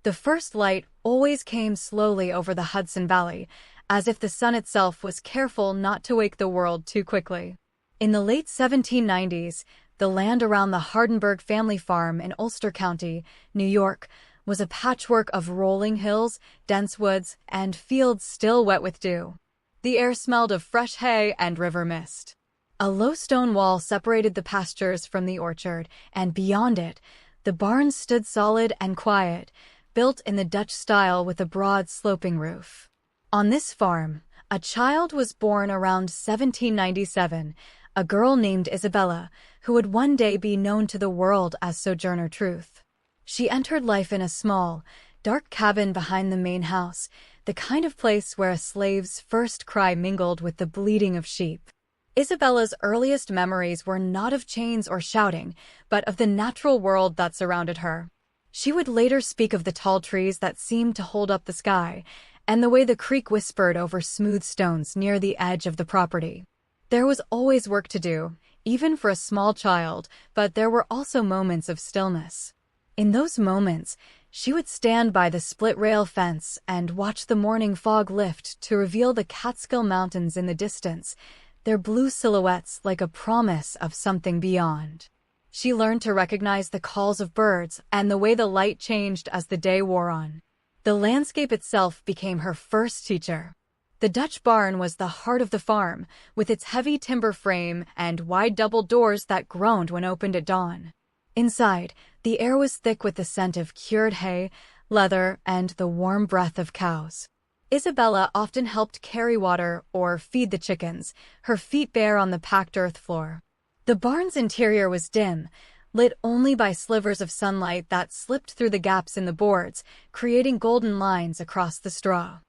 The first light always came slowly over the Hudson Valley, as if the sun itself was careful not to wake the world too quickly. In the late 1790s, the land around the Hardenberg family farm in Ulster County, New York, was a patchwork of rolling hills, dense woods, and fields still wet with dew. The air smelled of fresh hay and river mist. A low stone wall separated the pastures from the orchard, and beyond it, the barn stood solid and quiet, built in the Dutch style with a broad sloping roof. On this farm, a child was born around 1797, a girl named Isabella, who would one day be known to the world as Sojourner Truth. She entered life in a small, dark cabin behind the main house, the kind of place where a slave's first cry mingled with the bleating of sheep. Isabella's earliest memories were not of chains or shouting, but of the natural world that surrounded her. She would later speak of the tall trees that seemed to hold up the sky, and the way the creek whispered over smooth stones near the edge of the property. There was always work to do, even for a small child, but there were also moments of stillness. In those moments, she would stand by the split-rail fence and watch the morning fog lift to reveal the Catskill Mountains in the distance, their blue silhouettes like a promise of something beyond. She learned to recognize the calls of birds and the way the light changed as the day wore on. The landscape itself became her first teacher. The Dutch barn was the heart of the farm, with its heavy timber frame and wide double doors that groaned when opened at dawn. Inside, the air was thick with the scent of cured hay, leather, and the warm breath of cows. Isabella often helped carry water or feed the chickens, her feet bare on the packed earth floor. The barn's interior was dim, lit only by slivers of sunlight that slipped through the gaps in the boards, creating golden lines across the straw.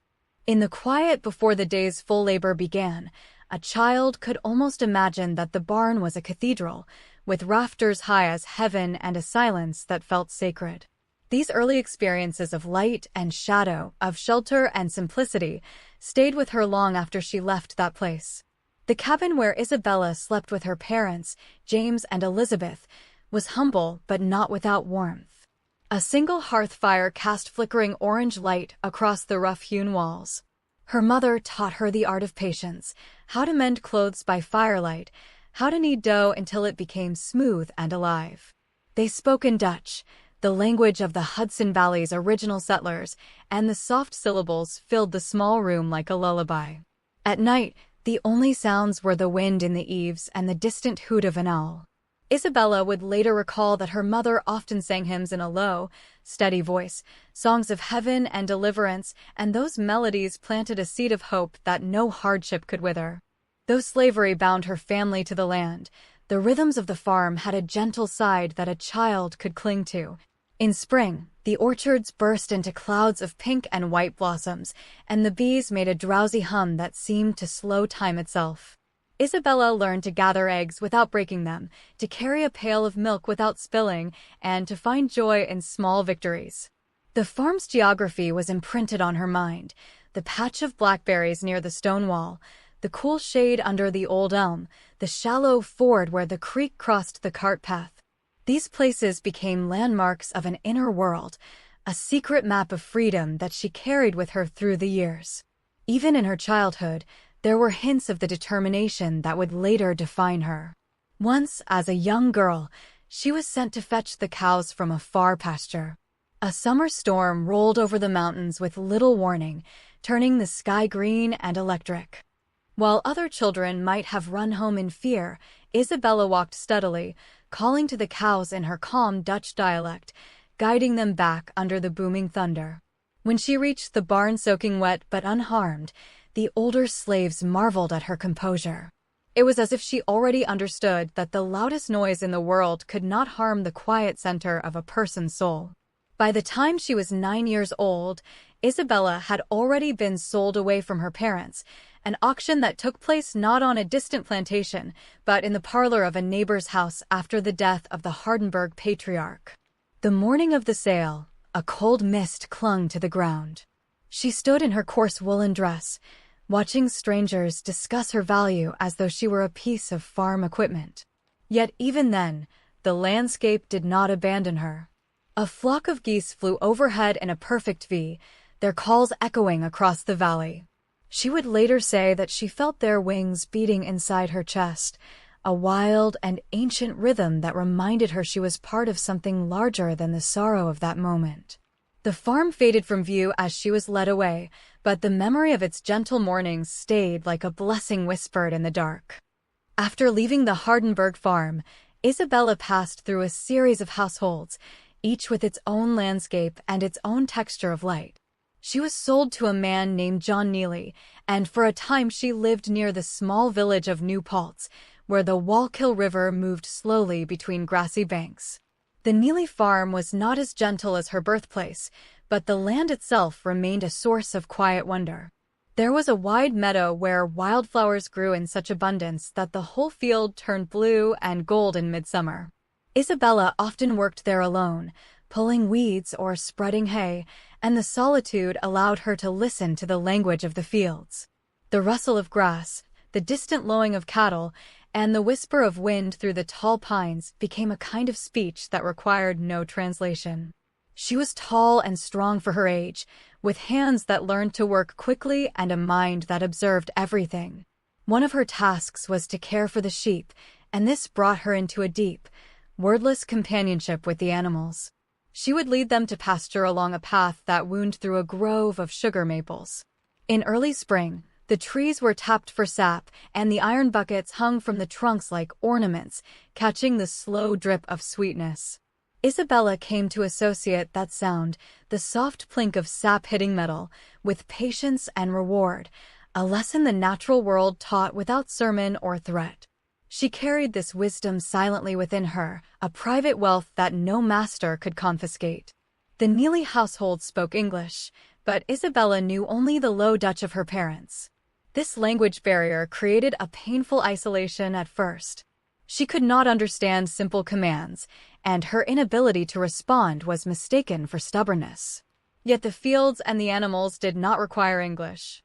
In the quiet before the day's full labor began, a child could almost imagine that the barn was a cathedral, with rafters high as heaven and a silence that felt sacred. These early experiences of light and shadow, of shelter and simplicity, stayed with her long after she left that place. The cabin where Isabella slept with her parents, James and Elizabeth, was humble but not without warmth. A single hearth fire cast flickering orange light across the rough-hewn walls. Her mother taught her the art of patience, how to mend clothes by firelight, how to knead dough until it became smooth and alive. They spoke in Dutch, the language of the Hudson Valley's original settlers, and the soft syllables filled the small room like a lullaby. At night, the only sounds were the wind in the eaves and the distant hoot of an owl. Isabella would later recall that her mother often sang hymns in a low, steady voice, songs of heaven and deliverance, and those melodies planted a seed of hope that no hardship could wither. Though slavery bound her family to the land, the rhythms of the farm had a gentle side that a child could cling to. In spring, the orchards burst into clouds of pink and white blossoms, and the bees made a drowsy hum that seemed to slow time itself. Isabella learned to gather eggs without breaking them, to carry a pail of milk without spilling, and to find joy in small victories. The farm's geography was imprinted on her mind, the patch of blackberries near the stone wall, the cool shade under the old elm, the shallow ford where the creek crossed the cart path. These places became landmarks of an inner world, a secret map of freedom that she carried with her through the years. Even in her childhood, there were hints of the determination that would later define her. Once, as a young girl, she was sent to fetch the cows from a far pasture. A summer storm rolled over the mountains with little warning, turning the sky green and electric. While other children might have run home in fear, Isabella walked steadily, calling to the cows in her calm Dutch dialect, guiding them back under the booming thunder. When she reached the barn soaking wet but unharmed, the older slaves marveled at her composure. It was as if she already understood that the loudest noise in the world could not harm the quiet center of a person's soul. By the time she was 9 years old, Isabella had already been sold away from her parents, an auction that took place not on a distant plantation, but in the parlor of a neighbor's house after the death of the Hardenberg patriarch. The morning of the sale, a cold mist clung to the ground. She stood in her coarse woolen dress, watching strangers discuss her value as though she were a piece of farm equipment. Yet even then, the landscape did not abandon her. A flock of geese flew overhead in a perfect V, their calls echoing across the valley. She would later say that she felt their wings beating inside her chest, a wild and ancient rhythm that reminded her she was part of something larger than the sorrow of that moment. The farm faded from view as she was led away, but the memory of its gentle mornings stayed like a blessing whispered in the dark. After leaving the Hardenberg farm, Isabella passed through a series of households, each with its own landscape and its own texture of light. She was sold to a man named John Neely, and for a time she lived near the small village of New Paltz, where the Wallkill River moved slowly between grassy banks. The Neely farm was not as gentle as her birthplace, but the land itself remained a source of quiet wonder. There was a wide meadow where wildflowers grew in such abundance that the whole field turned blue and gold in midsummer. Isabella often worked there alone, pulling weeds or spreading hay, and the solitude allowed her to listen to the language of the fields. The rustle of grass, the distant lowing of cattle, and the whisper of wind through the tall pines became a kind of speech that required no translation. She was tall and strong for her age, with hands that learned to work quickly and a mind that observed everything. One of her tasks was to care for the sheep, and this brought her into a deep, wordless companionship with the animals. She would lead them to pasture along a path that wound through a grove of sugar maples. In early spring, the trees were tapped for sap, and the iron buckets hung from the trunks like ornaments, catching the slow drip of sweetness. Isabella came to associate that sound, the soft plink of sap hitting metal, with patience and reward, a lesson the natural world taught without sermon or threat. She carried this wisdom silently within her, a private wealth that no master could confiscate. The Neely household spoke English, but Isabella knew only the Low Dutch of her parents. This language barrier created a painful isolation at first. She could not understand simple commands, and her inability to respond was mistaken for stubbornness. Yet the fields and the animals did not require English.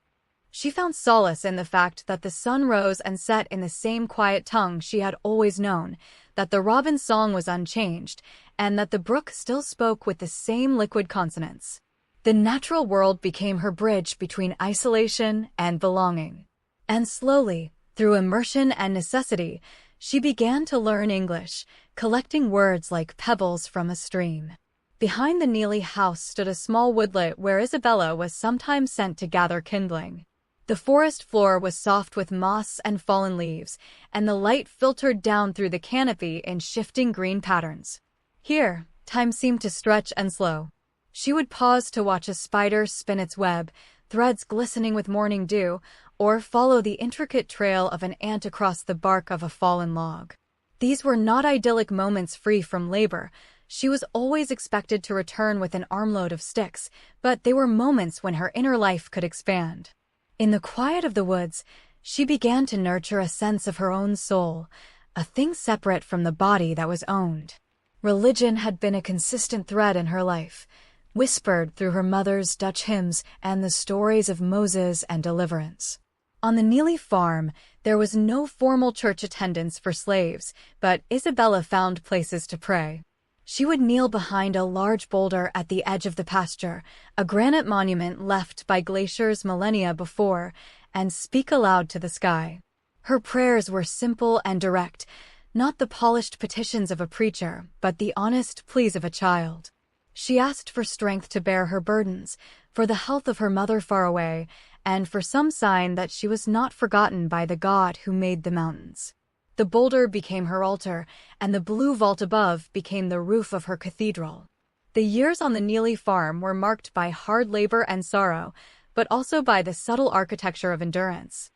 She found solace in the fact that the sun rose and set in the same quiet tongue she had always known, that the robin's song was unchanged, and that the brook still spoke with the same liquid consonants. The natural world became her bridge between isolation and belonging. And slowly, through immersion and necessity, she began to learn English, collecting words like pebbles from a stream. Behind the Neely house stood a small woodlet where Isabella was sometimes sent to gather kindling. The forest floor was soft with moss and fallen leaves, and the light filtered down through the canopy in shifting green patterns. Here, time seemed to stretch and slow. She would pause to watch a spider spin its web, threads glistening with morning dew, or follow the intricate trail of an ant across the bark of a fallen log. These were not idyllic moments free from labor. She was always expected to return with an armload of sticks, but they were moments when her inner life could expand. In the quiet of the woods, she began to nurture a sense of her own soul, a thing separate from the body that was owned. Religion had been a consistent thread in her life, whispered through her mother's Dutch hymns and the stories of Moses and deliverance. On the Neely farm, there was no formal church attendance for slaves, but Isabella found places to pray. She would kneel behind a large boulder at the edge of the pasture, a granite monument left by glaciers millennia before, and speak aloud to the sky. Her prayers were simple and direct, not the polished petitions of a preacher, but the honest pleas of a child. She asked for strength to bear her burdens, for the health of her mother far away, and for some sign that she was not forgotten by the God who made the mountains. The boulder became her altar, and the blue vault above became the roof of her cathedral. The years on the Neely farm were marked by hard labor and sorrow, but also by the subtle architecture of endurance.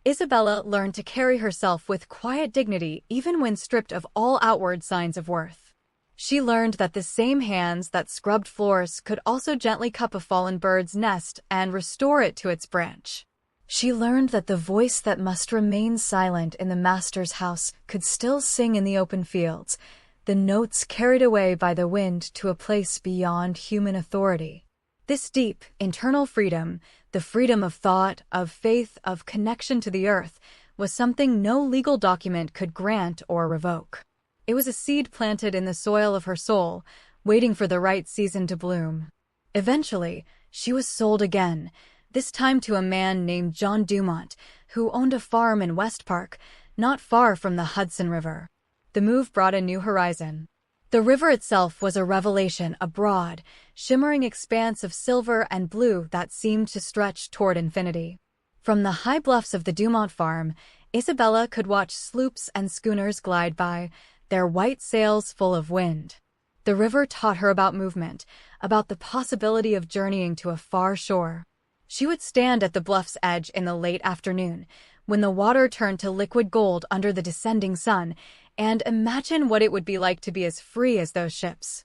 Isabella learned to carry herself with quiet dignity even when stripped of all outward signs of worth. She learned that the same hands that scrubbed floors could also gently cup a fallen bird's nest and restore it to its branch. She learned that the voice that must remain silent in the master's house could still sing in the open fields, the notes carried away by the wind to a place beyond human authority. This deep, internal freedom, the freedom of thought, of faith, of connection to the earth, was something no legal document could grant or revoke. It was a seed planted in the soil of her soul, waiting for the right season to bloom. Eventually, she was sold again, this time to a man named John Dumont, who owned a farm in West Park, not far from the Hudson River. The move brought a new horizon. The river itself was a revelation, a broad, shimmering expanse of silver and blue that seemed to stretch toward infinity. From the high bluffs of the Dumont farm, Isabella could watch sloops and schooners glide by, their white sails full of wind. The river taught her about movement, about the possibility of journeying to a far shore. She would stand at the bluff's edge in the late afternoon, when the water turned to liquid gold under the descending sun, and imagine what it would be like to be as free as those ships.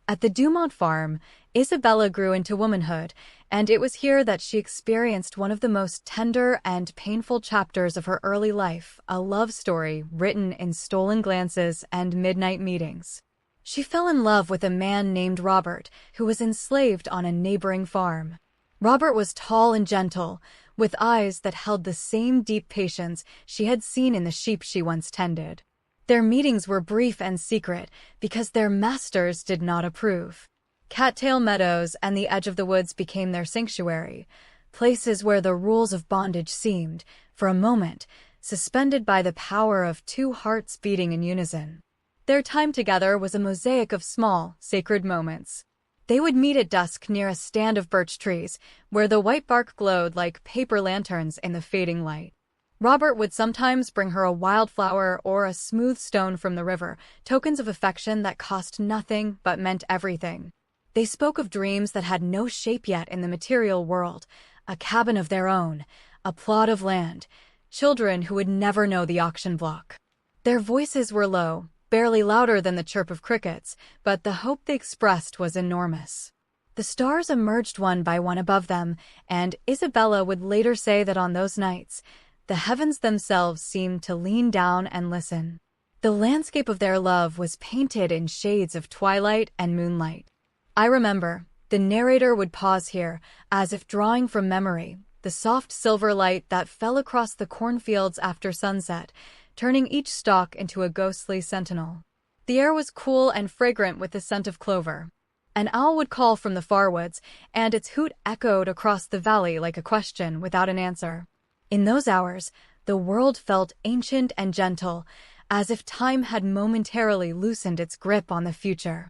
At the Dumont farm, Isabella grew into womanhood, and it was here that she experienced one of the most tender and painful chapters of her early life, a love story written in stolen glances and midnight meetings. She fell in love with a man named Robert, who was enslaved on a neighboring farm. Robert was tall and gentle, with eyes that held the same deep patience she had seen in the sheep she once tended. Their meetings were brief and secret because their masters did not approve. Cattail meadows and the edge of the woods became their sanctuary, places where the rules of bondage seemed, for a moment, suspended by the power of two hearts beating in unison. Their time together was a mosaic of small, sacred moments. They would meet at dusk near a stand of birch trees, where the white bark glowed like paper lanterns in the fading light. Robert would sometimes bring her a wildflower or a smooth stone from the river, tokens of affection that cost nothing but meant everything. They spoke of dreams that had no shape yet in the material world, a cabin of their own, a plot of land, children who would never know the auction block. Their voices were low, barely louder than the chirp of crickets, but the hope they expressed was enormous. The stars emerged one by one above them, and Isabella would later say that on those nights, the heavens themselves seemed to lean down and listen. The landscape of their love was painted in shades of twilight and moonlight. I remember, the narrator would pause here, as if drawing from memory, the soft silver light that fell across the cornfields after sunset, turning each stalk into a ghostly sentinel. The air was cool and fragrant with the scent of clover. An owl would call from the far woods, and its hoot echoed across the valley like a question without an answer. In those hours, the world felt ancient and gentle, as if time had momentarily loosened its grip on the future.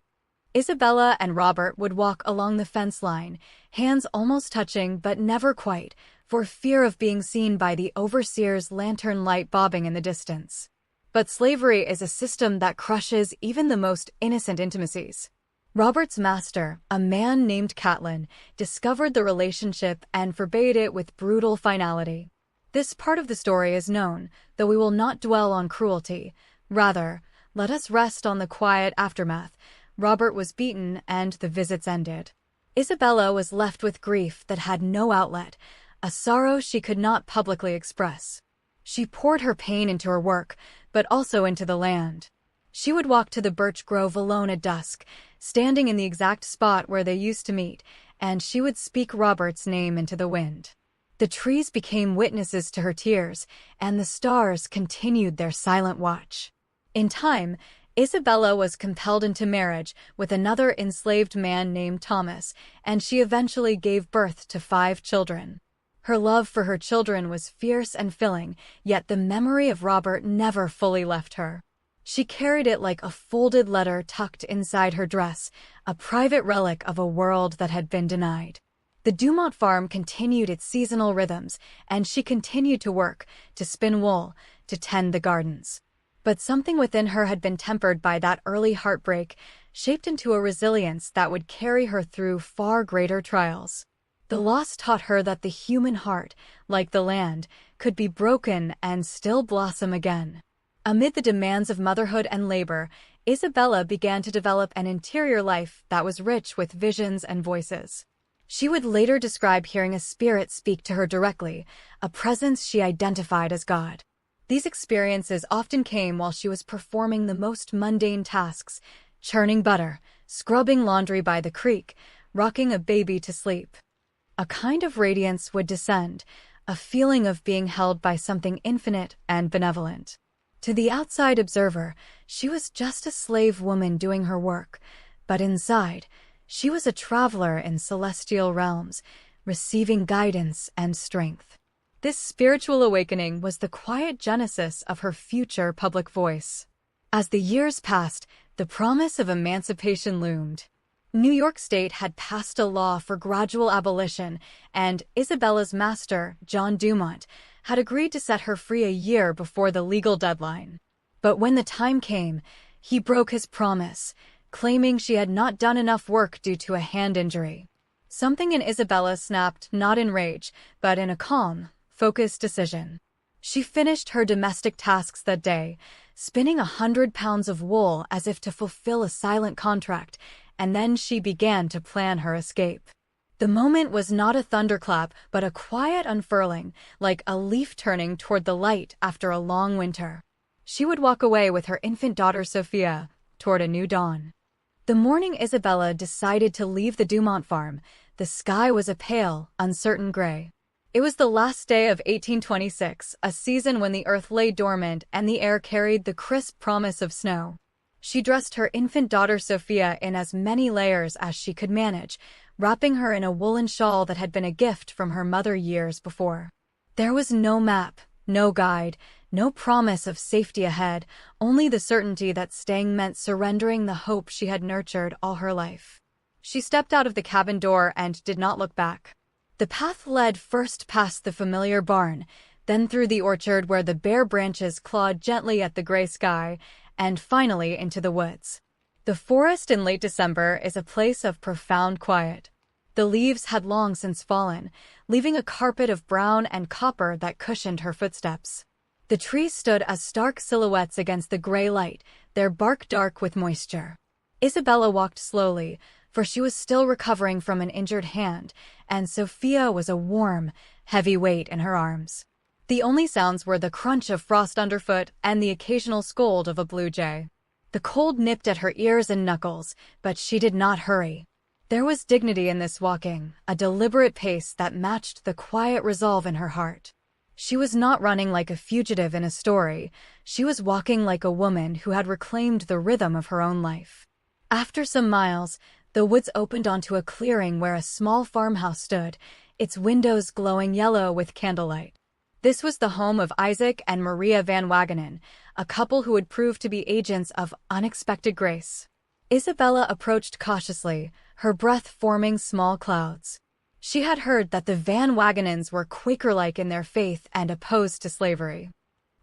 Isabella and Robert would walk along the fence line, hands almost touching but never quite, for fear of being seen by the overseer's lantern light bobbing in the distance. But slavery is a system that crushes even the most innocent intimacies. Robert's master, a man named Catlin, discovered the relationship and forbade it with brutal finality. This part of the story is known, though we will not dwell on cruelty. Rather, let us rest on the quiet aftermath. Robert was beaten, and the visits ended. Isabella was left with grief that had no outlet, a sorrow she could not publicly express. She poured her pain into her work, but also into the land. She would walk to the birch grove alone at dusk, standing in the exact spot where they used to meet, and she would speak Robert's name into the wind. The trees became witnesses to her tears, and the stars continued their silent watch. In time, Isabella was compelled into marriage with another enslaved man named Thomas, and she eventually gave birth to 5 children. Her love for her children was fierce and filling, yet the memory of Robert never fully left her. She carried it like a folded letter tucked inside her dress, a private relic of a world that had been denied. The Dumont farm continued its seasonal rhythms, and she continued to work, to spin wool, to tend the gardens. But something within her had been tempered by that early heartbreak, shaped into a resilience that would carry her through far greater trials. The loss taught her that the human heart, like the land, could be broken and still blossom again. Amid the demands of motherhood and labor, Isabella began to develop an interior life that was rich with visions and voices. She would later describe hearing a spirit speak to her directly, a presence she identified as God. These experiences often came while she was performing the most mundane tasks, churning butter, scrubbing laundry by the creek, rocking a baby to sleep. A kind of radiance would descend, a feeling of being held by something infinite and benevolent. To the outside observer, she was just a slave woman doing her work, But inside, she was a traveler in celestial realms, receiving guidance and strength. This spiritual awakening was the quiet genesis of her future public voice. As the years passed, the promise of emancipation loomed. New York State had passed a law for gradual abolition, and Isabella's master, John Dumont, had agreed to set her free a year before the legal deadline. But when the time came, he broke his promise, claiming she had not done enough work due to a hand injury. Something in Isabella snapped, not in rage, but in a calm, focused decision. She finished her domestic tasks that day, spinning 100 pounds of wool as if to fulfill a silent contract, and then she began to plan her escape. The moment was not a thunderclap, but a quiet unfurling, like a leaf turning toward the light after a long winter. She would walk away with her infant daughter Sophia, toward a new dawn. The morning Isabella decided to leave the Dumont farm, the sky was a pale, uncertain gray. It was the last day of 1826, a season when the earth lay dormant and the air carried the crisp promise of snow. She dressed her infant daughter Sophia in as many layers as she could manage, wrapping her in a woolen shawl that had been a gift from her mother years before. There was no map, no guide, no promise of safety ahead, only the certainty that staying meant surrendering the hope she had nurtured all her life. She stepped out of the cabin door and did not look back. The path led first past the familiar barn, then through the orchard where the bare branches clawed gently at the gray sky, and finally into the woods. The forest in late December is a place of profound quiet. The leaves had long since fallen, leaving a carpet of brown and copper that cushioned her footsteps. The trees stood as stark silhouettes against the gray light, their bark dark with moisture. Isabella walked slowly, for she was still recovering from an injured hand, and Sophia was a warm, heavy weight in her arms. The only sounds were the crunch of frost underfoot and the occasional scold of a blue jay. The cold nipped at her ears and knuckles, but she did not hurry. There was dignity in this walking, a deliberate pace that matched the quiet resolve in her heart. She was not running like a fugitive in a story, she was walking like a woman who had reclaimed the rhythm of her own life. After some miles, the woods opened onto a clearing where a small farmhouse stood, its windows glowing yellow with candlelight. This was the home of Isaac and Maria Van Wagenen, a couple who would prove to be agents of unexpected grace. Isabella approached cautiously, her breath forming small clouds. She had heard that the Van Wagenens were Quaker-like in their faith and opposed to slavery.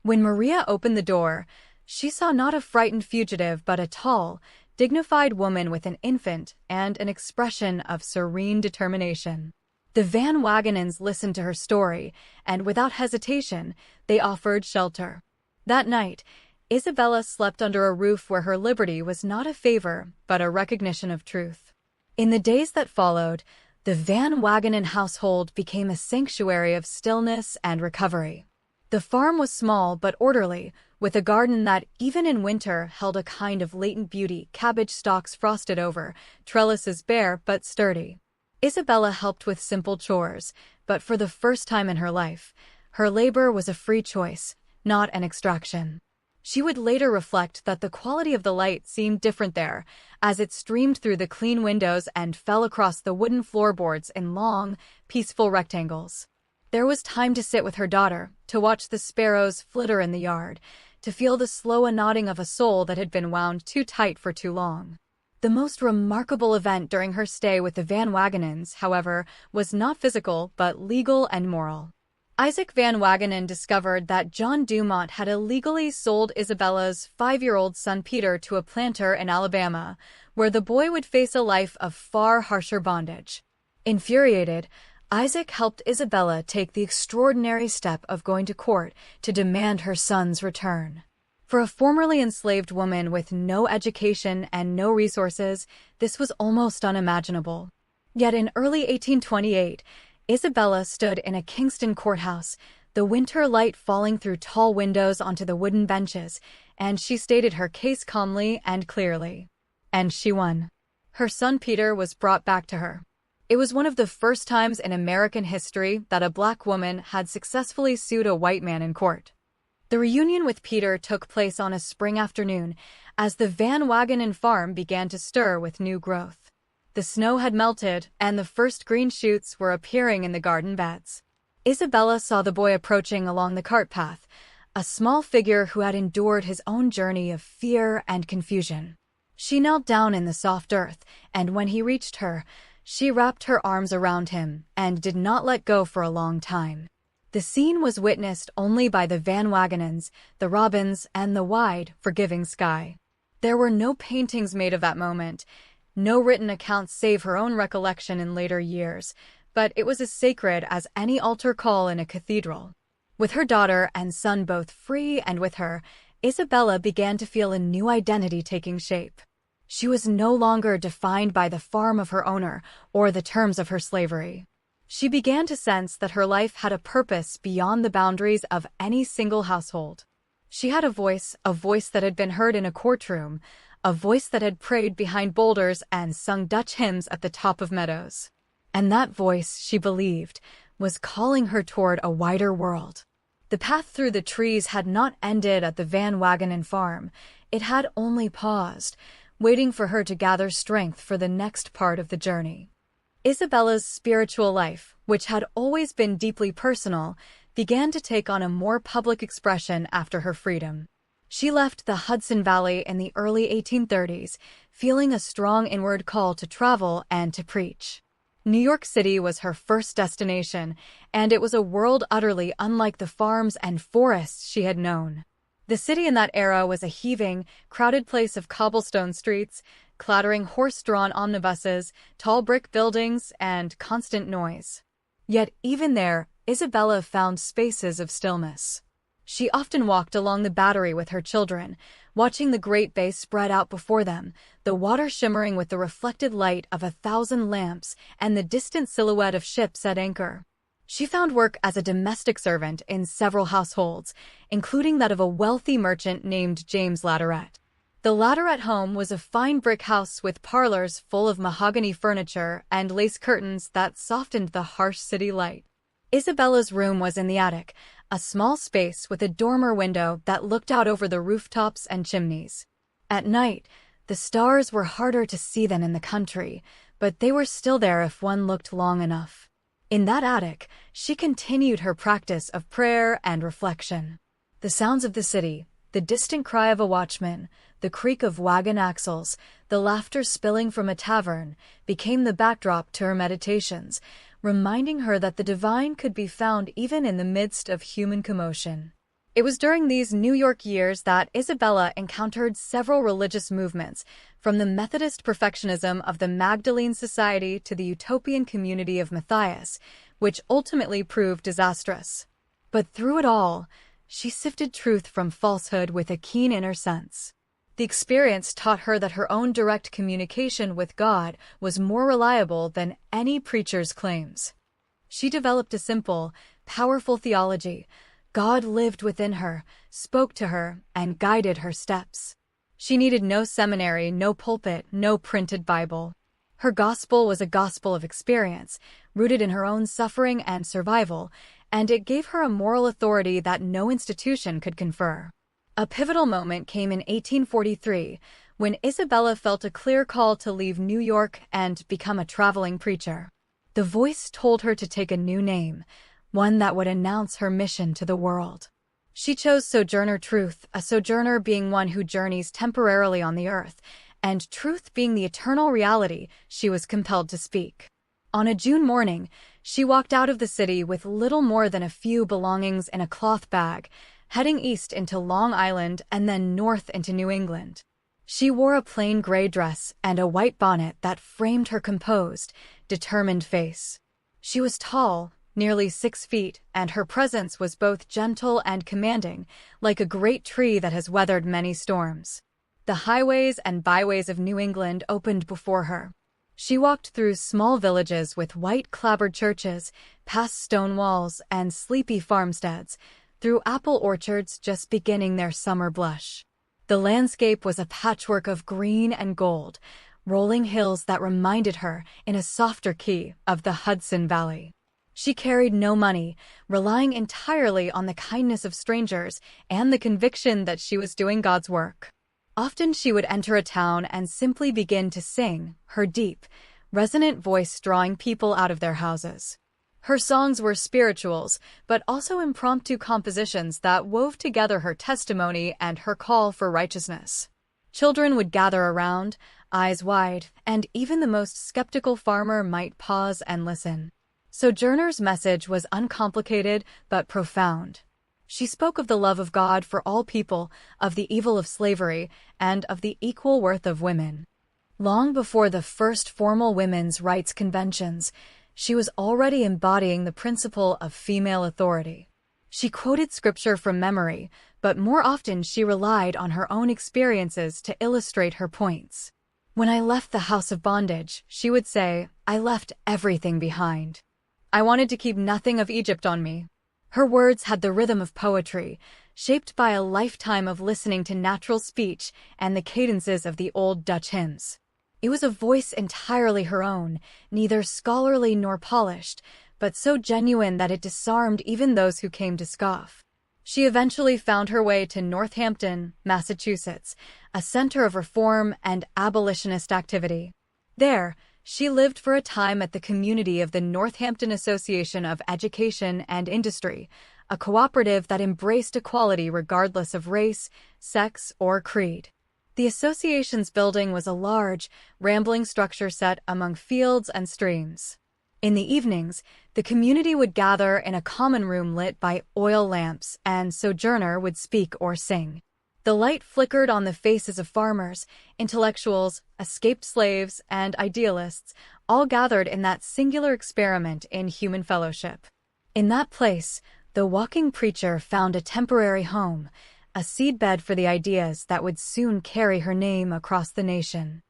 When Maria opened the door, she saw not a frightened fugitive but a tall, dignified woman with an infant and an expression of serene determination. The Van Wagenens listened to her story, and without hesitation, they offered shelter. That night, Isabella slept under a roof where her liberty was not a favor, but a recognition of truth. In the days that followed, the Van Wagenen household became a sanctuary of stillness and recovery. The farm was small but orderly, with a garden that, even in winter, held a kind of latent beauty, cabbage stalks frosted over, trellises bare but sturdy. Isabella helped with simple chores, but for the first time in her life, her labor was a free choice, not an extraction. She would later reflect that the quality of the light seemed different there, as it streamed through the clean windows and fell across the wooden floorboards in long, peaceful rectangles. There was time to sit with her daughter, to watch the sparrows flitter in the yard, to feel the slow nodding of a soul that had been wound too tight for too long. The most remarkable event during her stay with the Van Wagenens, however, was not physical but legal and moral. Isaac Van Wagenen discovered that John Dumont had illegally sold Isabella's 5-year-old son Peter to a planter in Alabama, where the boy would face a life of far harsher bondage. Infuriated, Isaac helped Isabella take the extraordinary step of going to court to demand her son's return. For a formerly enslaved woman with no education and no resources, this was almost unimaginable. Yet in early 1828, Isabella stood in a Kingston courthouse, the winter light falling through tall windows onto the wooden benches, and she stated her case calmly and clearly. And she won. Her son Peter was brought back to her. It was one of the first times in American history that a black woman had successfully sued a white man in court. The reunion with Peter took place on a spring afternoon as the Van Wagenen farm began to stir with new growth. The snow had melted, and the first green shoots were appearing in the garden beds. Isabella saw the boy approaching along the cart path, a small figure who had endured his own journey of fear and confusion. She knelt down in the soft earth, and when he reached her, she wrapped her arms around him and did not let go for a long time. The scene was witnessed only by the Van Wagenens, the Robins, and the wide, forgiving sky. There were no paintings made of that moment, no written accounts save her own recollection in later years, but it was as sacred as any altar call in a cathedral. With her daughter and son both free and with her, Isabella began to feel a new identity taking shape. She was no longer defined by the farm of her owner or the terms of her slavery. She began to sense that her life had a purpose beyond the boundaries of any single household. She had a voice that had been heard in a courtroom, a voice that had prayed behind boulders and sung Dutch hymns at the top of meadows. And that voice, she believed, was calling her toward a wider world. The path through the trees had not ended at the Van Wagenen farm. It had only paused, waiting for her to gather strength for the next part of the journey. Isabella's spiritual life, which had always been deeply personal, began to take on a more public expression after her freedom. She left the Hudson Valley in the early 1830s, feeling a strong inward call to travel and to preach. New York City was her first destination, and it was a world utterly unlike the farms and forests she had known. The city in that era was a heaving, crowded place of cobblestone streets, clattering horse-drawn omnibuses, tall brick buildings, and constant noise. Yet even there, Isabella found spaces of stillness. She often walked along the Battery with her children, watching the Great Bay spread out before them, the water shimmering with the reflected light of 1,000 lamps and the distant silhouette of ships at anchor. She found work as a domestic servant in several households, including that of a wealthy merchant named James Lateret. The Lateret home was a fine brick house with parlors full of mahogany furniture and lace curtains that softened the harsh city light. Isabella's room was in the attic, a small space with a dormer window that looked out over the rooftops and chimneys. At night, the stars were harder to see than in the country, but they were still there if one looked long enough. In that attic, she continued her practice of prayer and reflection. The sounds of the city, the distant cry of a watchman, the creak of wagon axles, the laughter spilling from a tavern, became the backdrop to her meditations, reminding her that the divine could be found even in the midst of human commotion. It was during these New York years that Isabella encountered several religious movements, from the Methodist perfectionism of the Magdalene Society to the utopian community of Matthias, which ultimately proved disastrous. But through it all, she sifted truth from falsehood with a keen inner sense. The experience taught her that her own direct communication with God was more reliable than any preacher's claims. She developed a simple, powerful theology. God lived within her, spoke to her, and guided her steps. She needed no seminary, no pulpit, no printed Bible. Her gospel was a gospel of experience, rooted in her own suffering and survival, and it gave her a moral authority that no institution could confer. A pivotal moment came in 1843, when Isabella felt a clear call to leave New York and become a traveling preacher. The voice told her to take a new name, one that would announce her mission to the world. She chose Sojourner Truth, a sojourner being one who journeys temporarily on the earth, and truth being the eternal reality she was compelled to speak. On a June morning, she walked out of the city with little more than a few belongings in a cloth bag, heading east into Long Island and then north into New England. She wore a plain gray dress and a white bonnet that framed her composed, determined face. She was tall, nearly 6 feet, and her presence was both gentle and commanding, like a great tree that has weathered many storms. The highways and byways of New England opened before her. She walked through small villages with white clapboard churches, past stone walls and sleepy farmsteads, through apple orchards just beginning their summer blush. The landscape was a patchwork of green and gold, rolling hills that reminded her, in a softer key, of the Hudson Valley. She carried no money, relying entirely on the kindness of strangers and the conviction that she was doing God's work. Often she would enter a town and simply begin to sing, her deep, resonant voice drawing people out of their houses. Her songs were spirituals, but also impromptu compositions that wove together her testimony and her call for righteousness. Children would gather around, eyes wide, and even the most skeptical farmer might pause and listen. Sojourner's message was uncomplicated but profound. She spoke of the love of God for all people, of the evil of slavery, and of the equal worth of women. Long before the first formal women's rights conventions, she was already embodying the principle of female authority. She quoted scripture from memory, but more often she relied on her own experiences to illustrate her points. "When I left the house of bondage," she would say, "I left everything behind. I wanted to keep nothing of Egypt on me." Her words had the rhythm of poetry, shaped by a lifetime of listening to natural speech and the cadences of the old Dutch hymns. It was a voice entirely her own, neither scholarly nor polished, but so genuine that it disarmed even those who came to scoff. She eventually found her way to Northampton, Massachusetts, a center of reform and abolitionist activity. There, she lived for a time at the community of the Northampton Association of Education and Industry, a cooperative that embraced equality regardless of race, sex, or creed. The association's building was a large, rambling structure set among fields and streams. In the evenings, the community would gather in a common room lit by oil lamps, and Sojourner would speak or sing. The light flickered on the faces of farmers, intellectuals, escaped slaves, and idealists, all gathered in that singular experiment in human fellowship. In that place, the walking preacher found a temporary home, a seedbed for the ideas that would soon carry her name across the nation.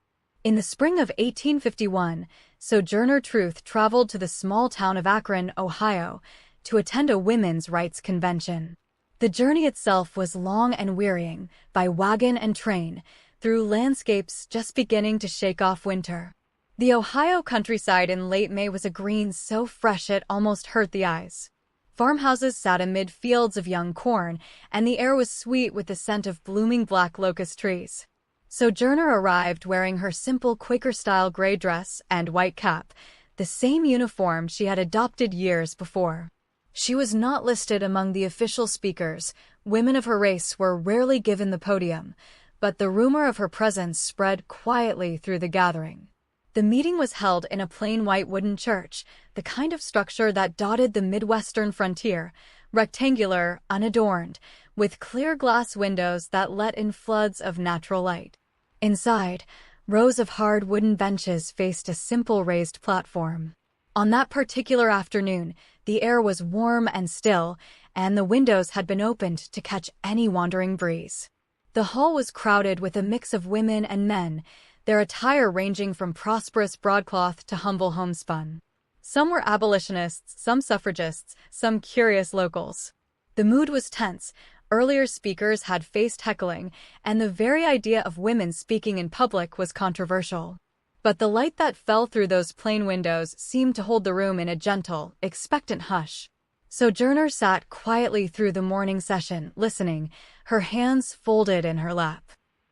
In the spring of 1851, Sojourner Truth traveled to the small town of Akron, Ohio, to attend a women's rights convention. The journey itself was long and wearying, by wagon and train, through landscapes just beginning to shake off winter. The Ohio countryside in late May was a green so fresh it almost hurt the eyes. Farmhouses sat amid fields of young corn, and the air was sweet with the scent of blooming black locust trees. Sojourner arrived wearing her simple Quaker-style gray dress and white cap, the same uniform she had adopted years before. She was not listed among the official speakers. Women of her race were rarely given the podium, but the rumor of her presence spread quietly through the gathering. The meeting was held in a plain white wooden church, the kind of structure that dotted the Midwestern frontier, rectangular, unadorned, with clear glass windows that let in floods of natural light. Inside, rows of hard wooden benches faced a simple raised platform. On that particular afternoon, the air was warm and still, and the windows had been opened to catch any wandering breeze. The hall was crowded with a mix of women and men, their attire ranging from prosperous broadcloth to humble homespun. Some were abolitionists, some suffragists, some curious locals. The mood was tense. Earlier speakers had faced heckling, and the very idea of women speaking in public was controversial. But the light that fell through those plain windows seemed to hold the room in a gentle, expectant hush. Sojourner sat quietly through the morning session, listening, her hands folded in her lap.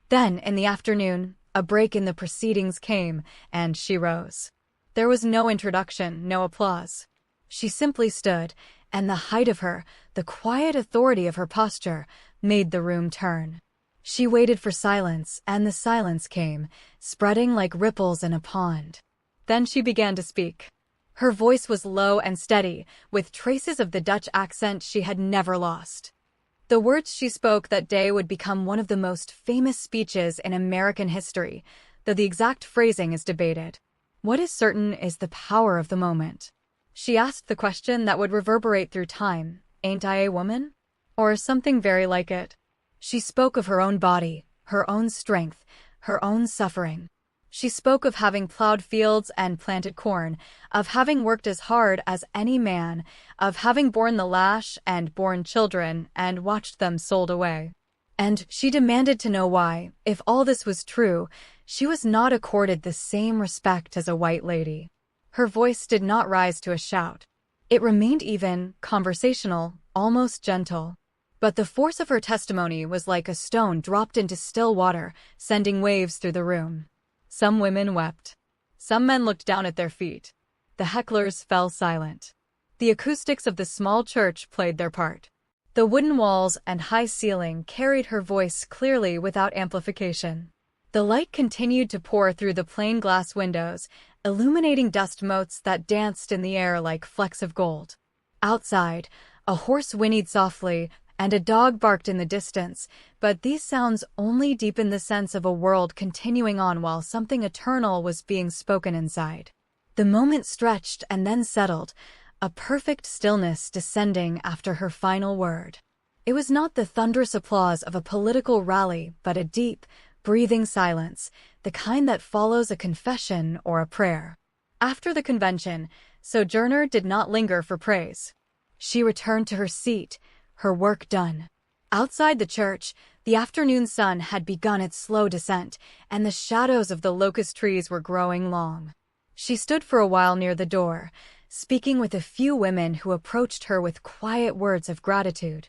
Then, in the afternoon, a break in the proceedings came, and she rose. There was no introduction, no applause. She simply stood, and the height of her, the quiet authority of her posture, made the room turn. She waited for silence, and the silence came, spreading like ripples in a pond. Then she began to speak. Her voice was low and steady, with traces of the Dutch accent she had never lost. The words she spoke that day would become one of the most famous speeches in American history, though the exact phrasing is debated. What is certain is the power of the moment. She asked the question that would reverberate through time, "Ain't I a woman?" Or something very like it. She spoke of her own body, her own strength, her own suffering. She spoke of having plowed fields and planted corn, of having worked as hard as any man, of having borne the lash and borne children and watched them sold away. And she demanded to know why, if all this was true, she was not accorded the same respect as a white lady. Her voice did not rise to a shout. It remained even, conversational, almost gentle. But the force of her testimony was like a stone dropped into still water, sending waves through the room. Some women wept. Some men looked down at their feet. The hecklers fell silent. The acoustics of the small church played their part. The wooden walls and high ceiling carried her voice clearly without amplification. The light continued to pour through the plain glass windows, illuminating dust motes that danced in the air like flecks of gold. Outside, a horse whinnied softly, and a dog barked in the distance, but these sounds only deepened the sense of a world continuing on while something eternal was being spoken inside. The moment stretched and then settled, a perfect stillness descending after her final word. It was not the thunderous applause of a political rally, but a deep, breathing silence, the kind that follows a confession or a prayer. After the convention, Sojourner did not linger for praise. She returned to her seat, her work done. Outside the church, the afternoon sun had begun its slow descent, and the shadows of the locust trees were growing long. She stood for a while near the door, speaking with a few women who approached her with quiet words of gratitude.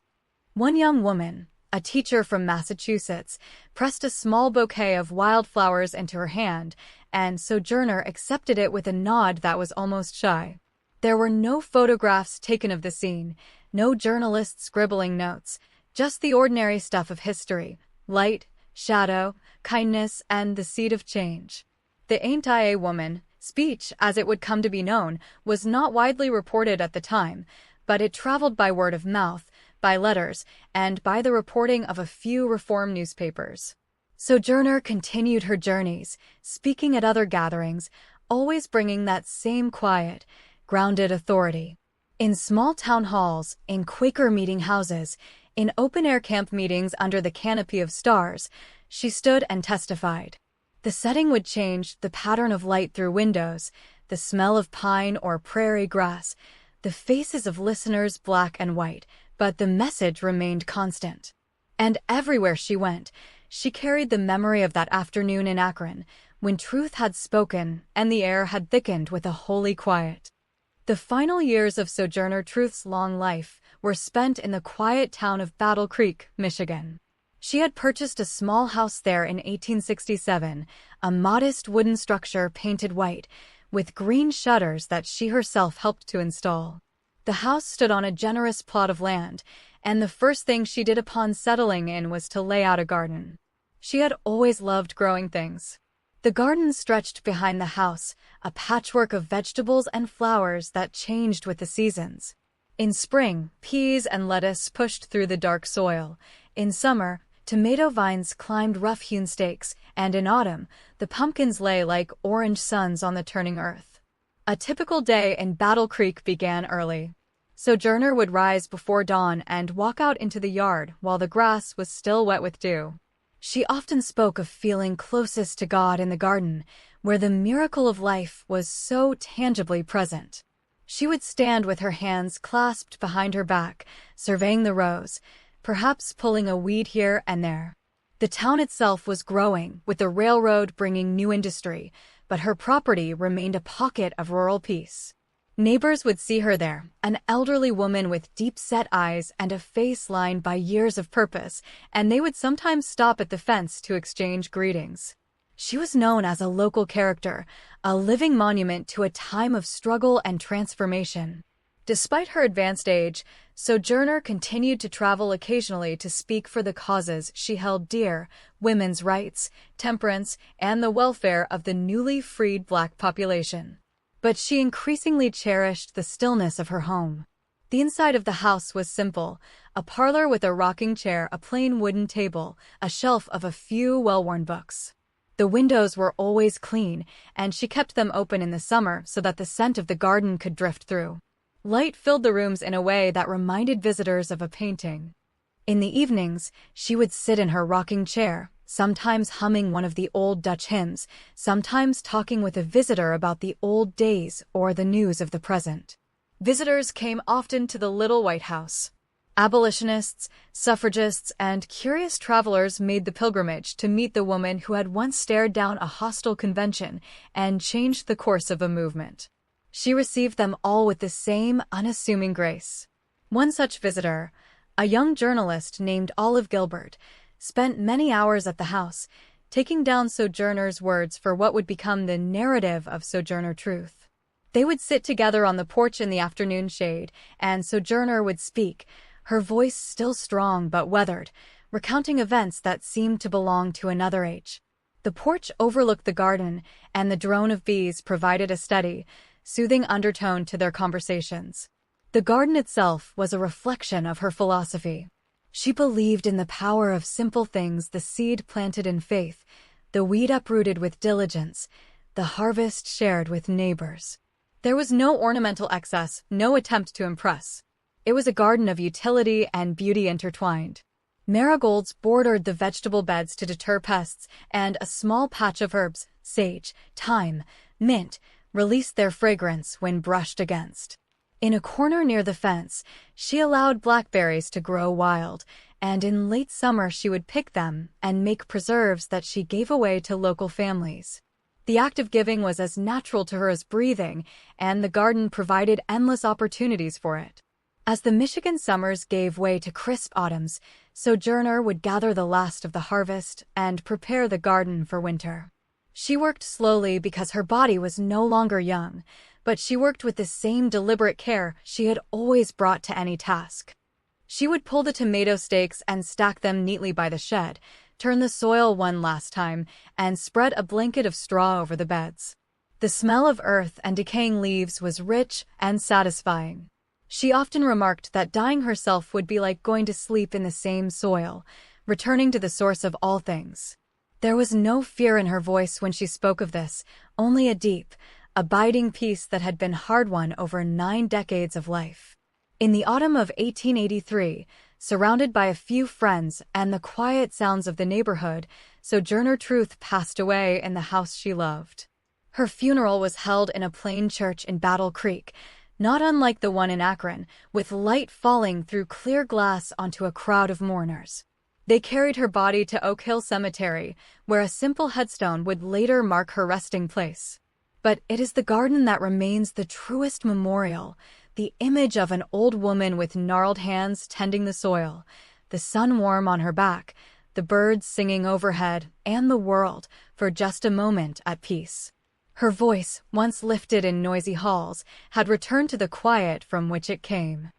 One young woman, a teacher from Massachusetts, pressed a small bouquet of wildflowers into her hand, and Sojourner accepted it with a nod that was almost shy. There were no photographs taken of the scene, no journalists scribbling notes, just the ordinary stuff of history: light, shadow, kindness, and the seed of change. The Ain't I a Woman speech, as it would come to be known, was not widely reported at the time, but it traveled by word of mouth, by letters, and by the reporting of a few reform newspapers. Sojourner continued her journeys, speaking at other gatherings, always bringing that same quiet, grounded authority. In small town halls, in Quaker meeting houses, in open-air camp meetings under the canopy of stars, she stood and testified. The setting would change, the pattern of light through windows, the smell of pine or prairie grass, the faces of listeners black and white, but the message remained constant. And everywhere she went, she carried the memory of that afternoon in Akron, when truth had spoken and the air had thickened with a holy quiet. The final years of Sojourner Truth's long life were spent in the quiet town of Battle Creek, Michigan. She had purchased a small house there in 1867, a modest wooden structure painted white, with green shutters that she herself helped to install. The house stood on a generous plot of land, and the first thing she did upon settling in was to lay out a garden. She had always loved growing things. The garden stretched behind the house, a patchwork of vegetables and flowers that changed with the seasons. In spring, peas and lettuce pushed through the dark soil. In summer, tomato vines climbed rough-hewn stakes, and in autumn, the pumpkins lay like orange suns on the turning earth. A typical day in Battle Creek began early. Sojourner would rise before dawn and walk out into the yard while the grass was still wet with dew. She often spoke of feeling closest to God in the garden, where the miracle of life was so tangibly present. She would stand with her hands clasped behind her back, surveying the rows, perhaps pulling a weed here and there. The town itself was growing, with the railroad bringing new industry, but her property remained a pocket of rural peace. Neighbors would see her there, an elderly woman with deep-set eyes and a face lined by years of purpose, and they would sometimes stop at the fence to exchange greetings. She was known as a local character, a living monument to a time of struggle and transformation. Despite her advanced age, Sojourner continued to travel occasionally to speak for the causes she held dear: women's rights, temperance, and the welfare of the newly freed Black population. But she increasingly cherished the stillness of her home. The inside of the house was simple: a parlor with a rocking chair, a plain wooden table, a shelf of a few well-worn books. The windows were always clean, and she kept them open in the summer so that the scent of the garden could drift through. Light filled the rooms in a way that reminded visitors of a painting. In the evenings, she would sit in her rocking chair, sometimes humming one of the old Dutch hymns, sometimes talking with a visitor about the old days or the news of the present. Visitors came often to the little White House. Abolitionists, suffragists, and curious travelers made the pilgrimage to meet the woman who had once stared down a hostile convention and changed the course of a movement. She received them all with the same unassuming grace. One such visitor, a young journalist named Olive Gilbert, spent many hours at the house, taking down Sojourner's words for what would become the narrative of Sojourner Truth. They would sit together on the porch in the afternoon shade, and Sojourner would speak, her voice still strong but weathered, recounting events that seemed to belong to another age. The porch overlooked the garden, and the drone of bees provided a steady, soothing undertone to their conversations. The garden itself was a reflection of her philosophy. She believed in the power of simple things, the seed planted in faith, the weed uprooted with diligence, the harvest shared with neighbors. There was no ornamental excess, no attempt to impress. It was a garden of utility and beauty intertwined. Marigolds bordered the vegetable beds to deter pests, and a small patch of herbs, sage, thyme, mint, released their fragrance when brushed against. In a corner near the fence, she allowed blackberries to grow wild, and in late summer she would pick them and make preserves that she gave away to local families. The act of giving was as natural to her as breathing, and the garden provided endless opportunities for it. As the Michigan summers gave way to crisp autumns, Sojourner would gather the last of the harvest and prepare the garden for winter. She worked slowly because her body was no longer young, but she worked with the same deliberate care she had always brought to any task. She would pull the tomato stakes and stack them neatly by the shed, turn the soil one last time, and spread a blanket of straw over the beds. The smell of earth and decaying leaves was rich and satisfying. She often remarked that dying herself would be like going to sleep in the same soil, returning to the source of all things. There was no fear in her voice when she spoke of this, only a deep, abiding peace that had been hard-won over 9 decades of life. In the autumn of 1883, surrounded by a few friends and the quiet sounds of the neighborhood, Sojourner Truth passed away in the house she loved. Her funeral was held in a plain church in Battle Creek, not unlike the one in Akron, with light falling through clear glass onto a crowd of mourners. They carried her body to Oak Hill Cemetery, where a simple headstone would later mark her resting place. But it is the garden that remains the truest memorial, the image of an old woman with gnarled hands tending the soil, the sun warm on her back, the birds singing overhead, and the world, for just a moment, at peace. Her voice, once lifted in noisy halls, had returned to the quiet from which it came.